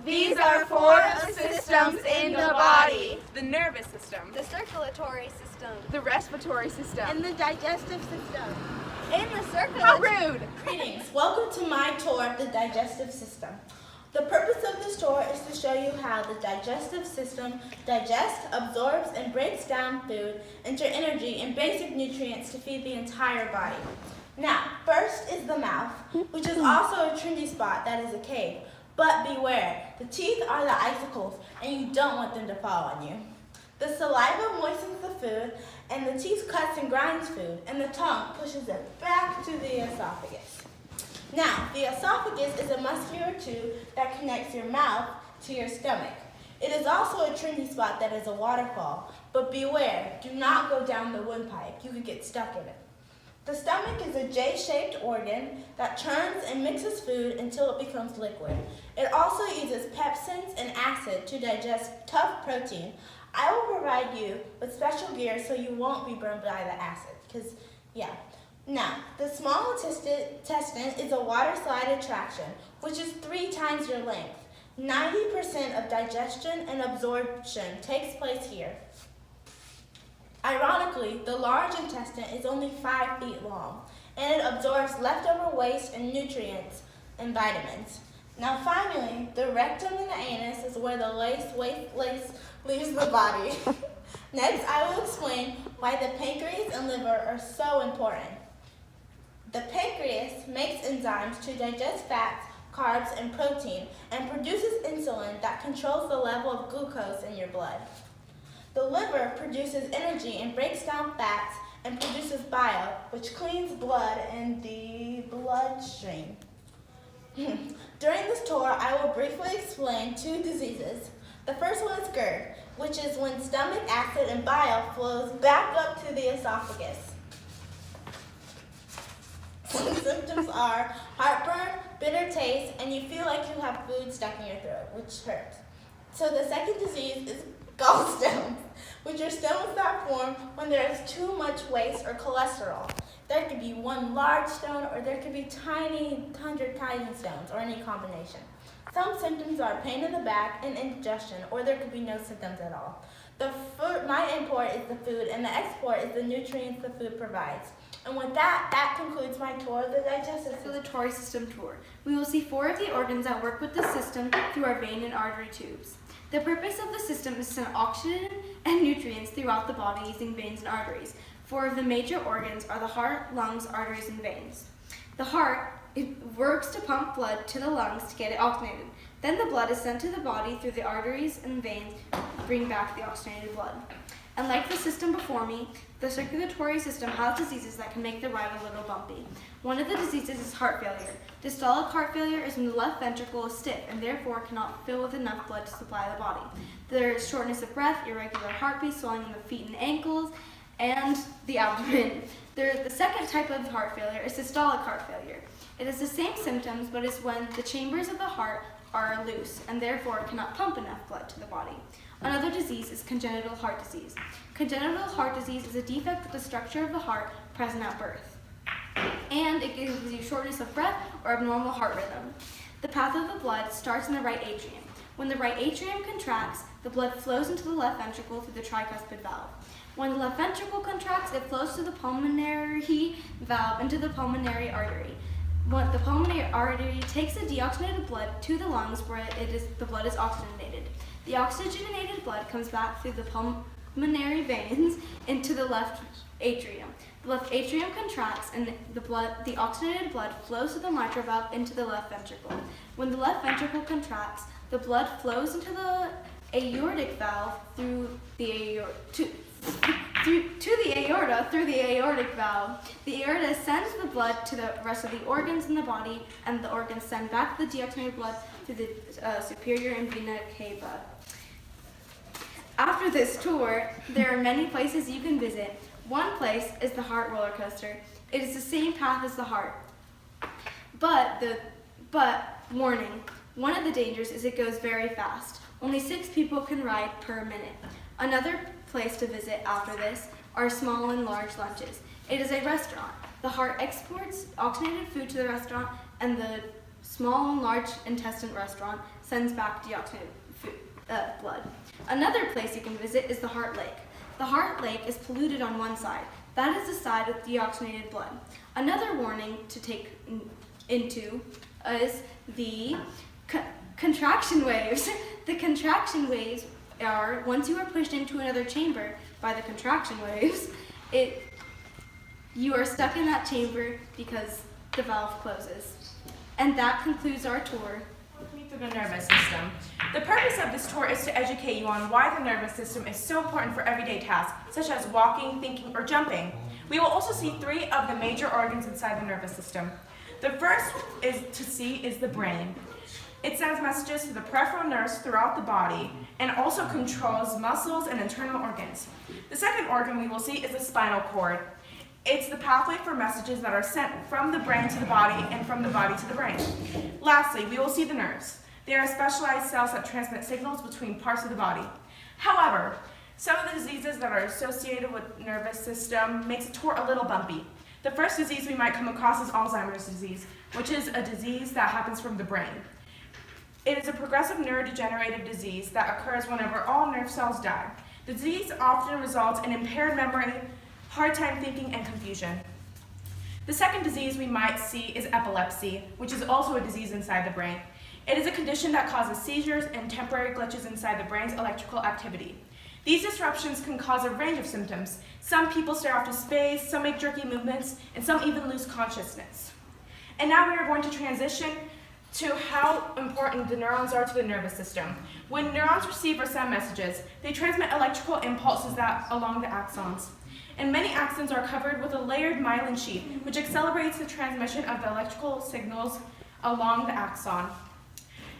These are four of the systems in the body. The nervous system, the circulatory system, the respiratory system, and the digestive system, and the circulatory. How rude! Greetings. Welcome to my tour of the digestive system. The purpose of this tour is to show you how the digestive system digests, absorbs, and breaks down food into energy and basic nutrients to feed the entire body. Now, first is the mouth, which is also a trendy spot that is a cave. But beware, the teeth are the icicles, and you don't want them to fall on you. The saliva moistens the food, and the teeth cuts and grinds food, and the tongue pushes it back to the esophagus. Now, the esophagus is a muscular tube that connects your mouth to your stomach. It is also a trendy spot that is a waterfall, but beware, do not go down the windpipe. You could get stuck in it. The stomach is a J-shaped organ that churns and mixes food until it becomes liquid. It also uses pepsins and acid to digest tough protein. I will provide you with special gear so you won't be burned by the acid, Now, the small intestine is a water slide attraction, which is 3 times your length. 90% of digestion and absorption takes place here. Ironically, the large intestine is only 5 feet long, and it absorbs leftover waste and nutrients and vitamins. Now finally, the rectum and the anus is where the waste leaves the body. Next, I will explain why the pancreas and liver are so important. The pancreas makes enzymes to digest fats, carbs, and protein, and produces insulin that controls the level of glucose in your blood. The liver produces energy and breaks down fats and produces bile, which cleans blood in the bloodstream. During this tour, I will briefly explain 2 diseases. The first one is GERD, which is when stomach acid and bile flows back up to the esophagus. Some symptoms are heartburn, bitter taste, and you feel like you have food stuck in your throat, which hurts. So the second disease is gallstones, which are stones that form when there is too much waste or cholesterol. There could be one large stone, or there could be 100 tiny stones, or any combination. Some symptoms are pain in the back and indigestion, or there could be no symptoms at all. My import is the food, and the export is the nutrients the food provides. And with that concludes my tour of the digestive circulatory system tour. We will see 4 of the organs that work with the system through our vein and artery tubes. The purpose of the system is to send oxygen and nutrients throughout the body using veins and arteries. 4 of the major organs are the heart, lungs, arteries, and veins. The heart, it works to pump blood to the lungs to get it oxygenated. Then the blood is sent to the body through the arteries and veins, bring back the oxygenated blood. And like the system before me, the circulatory system has diseases that can make the ride a little bumpy. One of the diseases is heart failure. Systolic heart failure is when the left ventricle is stiff and therefore cannot fill with enough blood to supply the body. There is shortness of breath, irregular heartbeat, swelling in the feet and ankles, and the abdomen. The second type of heart failure is systolic heart failure. It has the same symptoms, but is when the chambers of the heart are loose and therefore cannot pump enough blood to the body. Another disease is congenital heart disease. Congenital heart disease is a defect with the structure of the heart present at birth, and it gives you shortness of breath or abnormal heart rhythm. The path of the blood starts in the right atrium. When the right atrium contracts, the blood flows into the left ventricle through the tricuspid valve. When the left ventricle contracts, it flows to the pulmonary valve into the pulmonary artery. When the pulmonary artery takes the deoxygenated blood to the lungs where the blood is oxygenated. The oxygenated blood comes back through the pulmonary veins into the left atrium. The left atrium contracts and the oxygenated blood flows to the mitral valve into the left ventricle. When the left ventricle contracts, the blood flows into the aortic valve through the aorta through the aortic valve. The aorta sends the blood to the rest of the organs in the body, and the organs send back the deoxygenated blood to the superior and vena cava. After this tour, there are many places you can visit. One place is the heart roller coaster. It is the same path as the heart. But warning, one of the dangers is it goes very fast. Only 6 people can ride per minute. Another place to visit after this are small and large lunches. It is a restaurant. The heart exports oxygenated food to the restaurant, and the small and large intestine restaurant sends back deoxygenated blood. Another place you can visit is the Heart Lake. The Heart Lake is polluted on one side. That is the side with deoxygenated blood. Another warning to take into is the contraction waves. The contraction waves are, once you are pushed into another chamber by the contraction waves, you are stuck in that chamber because the valve closes. And that concludes our tour. Through the nervous system. The purpose of this tour is to educate you on why the nervous system is so important for everyday tasks, such as walking, thinking, or jumping. We will also see 3 of the major organs inside the nervous system. The first is the brain. It sends messages to the peripheral nerves throughout the body and also controls muscles and internal organs. The second organ we will see is the spinal cord. It's the pathway for messages that are sent from the brain to the body and from the body to the brain. Lastly, we will see the nerves. They are specialized cells that transmit signals between parts of the body. However, some of the diseases that are associated with the nervous system makes the tour a little bumpy. The first disease we might come across is Alzheimer's disease, which is a disease that happens from the brain. It is a progressive neurodegenerative disease that occurs whenever all nerve cells die. The disease often results in impaired memory, hard time thinking, and confusion. The second disease we might see is epilepsy, which is also a disease inside the brain. It is a condition that causes seizures and temporary glitches inside the brain's electrical activity. These disruptions can cause a range of symptoms. Some people stare off to space, some make jerky movements, and some even lose consciousness. And now we are going to transition to how important the neurons are to the nervous system. When neurons receive or send messages, they transmit electrical impulses along the axons. And many axons are covered with a layered myelin sheath, which accelerates the transmission of the electrical signals along the axon.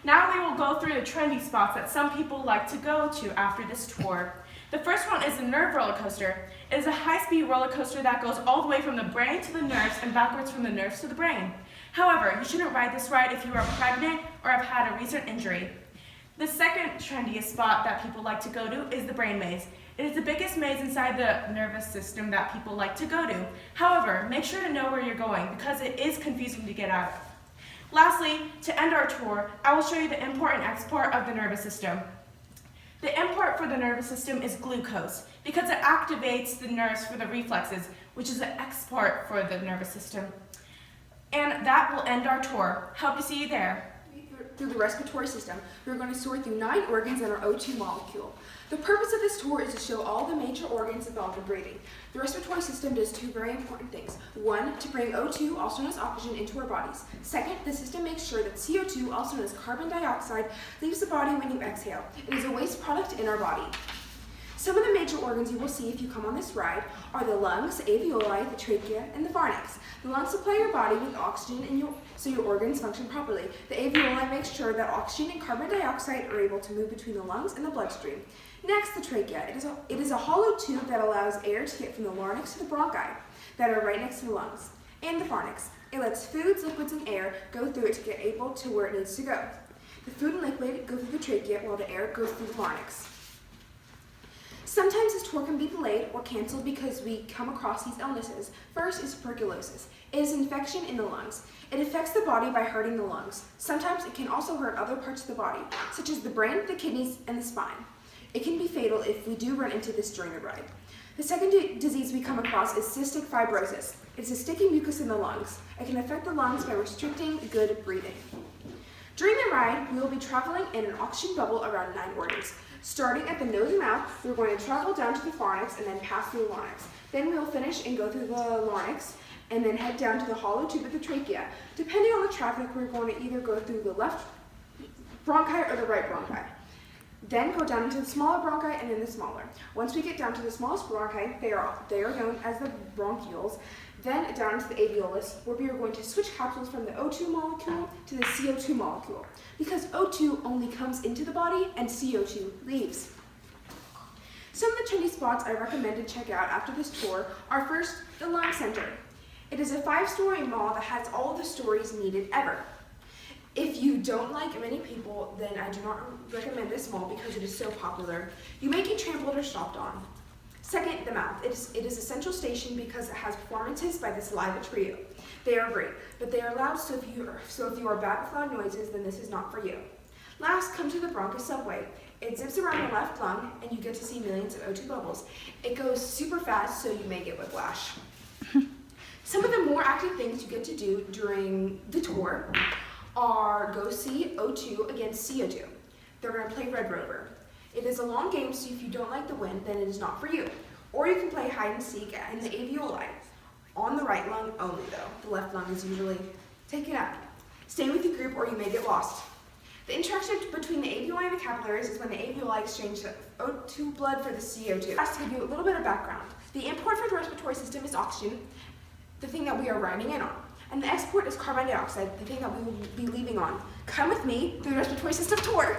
Now we will go through the trendy spots that some people like to go to after this tour. The first one is the nerve roller coaster. It is a high-speed roller coaster that goes all the way from the brain to the nerves and backwards from the nerves to the brain. However, you shouldn't ride this ride if you are pregnant or have had a recent injury. The second trendiest spot that people like to go to is the brain maze. It is the biggest maze inside the nervous system that people like to go to. However, make sure to know where you're going because it is confusing to get out of. Lastly, to end our tour, I will show you the import and export of the nervous system. The import for the nervous system is glucose because it activates the nerves for the reflexes, which is the export for the nervous system. And that will end our tour. Hope to see you there. Through the respiratory system, we're going to sort through 9 organs and our O2 molecule. The purpose of this tour is to show all the major organs involved in breathing. The respiratory system does 2 very important things. 1, to bring O2, also known as oxygen, into our bodies. 2nd, the system makes sure that CO2, also known as carbon dioxide, leaves the body when you exhale. It is a waste product in our body. Some of the major organs you will see if you come on this ride are the lungs, the alveoli, the trachea, and the pharynx. The lungs supply your body with oxygen so your organs function properly. The alveoli makes sure that oxygen and carbon dioxide are able to move between the lungs and the bloodstream. Next, the trachea. It is a hollow tube that allows air to get from the larynx to the bronchi that are right next to the lungs. And the pharynx. It lets foods, liquids, and air go through it to get able to where it needs to go. The food and liquid go through the trachea while the air goes through the pharynx. Sometimes this tour can be delayed or canceled because we come across these illnesses. First is tuberculosis. It is an infection in the lungs. It affects the body by hurting the lungs. Sometimes it can also hurt other parts of the body, such as the brain, the kidneys, and the spine. It can be fatal if we do run into this during the ride. The second disease we come across is cystic fibrosis. It's a sticky mucus in the lungs. It can affect the lungs by restricting good breathing. During the ride, we will be traveling in an oxygen bubble around 9 organs. Starting at the nose and mouth, we're going to travel down to the pharynx and then pass through the larynx. Then we'll finish and go through the larynx and then head down to the hollow tube of the trachea. Depending on the traffic, we're going to either go through the left bronchi or the right bronchi. Then go down into the smaller bronchi and then the smaller. Once we get down to the smallest bronchi, they are known as the bronchioles. Then down into the alveolus, where we are going to switch capsules from the O2 molecule to the CO2 molecule, because O2 only comes into the body and CO2 leaves. Some of the trendy spots I recommend to check out after this tour are first, the Lung Center. It is a 5-story mall that has all the stories needed ever. If you don't like many people, then I do not recommend this mall because it is so popular. You may get trampled or stomped on. Second, the mouth. It is a central station because it has performances by the saliva trio. They are great, but they are loud, so if you are bad with loud noises, then this is not for you. Last, come to the bronchus subway. It zips around the left lung, and you get to see millions of O2 bubbles. It goes super fast, so you may get whiplash. Some of the more active things you get to do during the tour are go see O2 against CO2. They're going to play Red Rover. It is a long game, so if you don't like the wind, then it is not for you. Or you can play hide and seek in the alveoli. On the right lung only, though. The left lung is usually taken up. Stay with the group or you may get lost. The interaction between the alveoli and the capillaries is when the alveoli exchange the O2 blood for the CO2. Just to give you a little bit of background, the import for the respiratory system is oxygen, the thing that we are riding in on. And the export is carbon dioxide, the thing that we will be leaving on. Come with me through the respiratory system tour.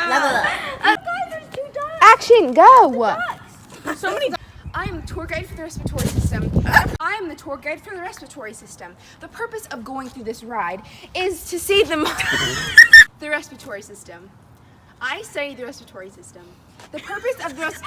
Level up. Action, go! So many. I am the tour guide for the respiratory system. I am the tour guide for the respiratory system. The purpose of going through this ride is to see the respiratory system. I study the respiratory system. The purpose of the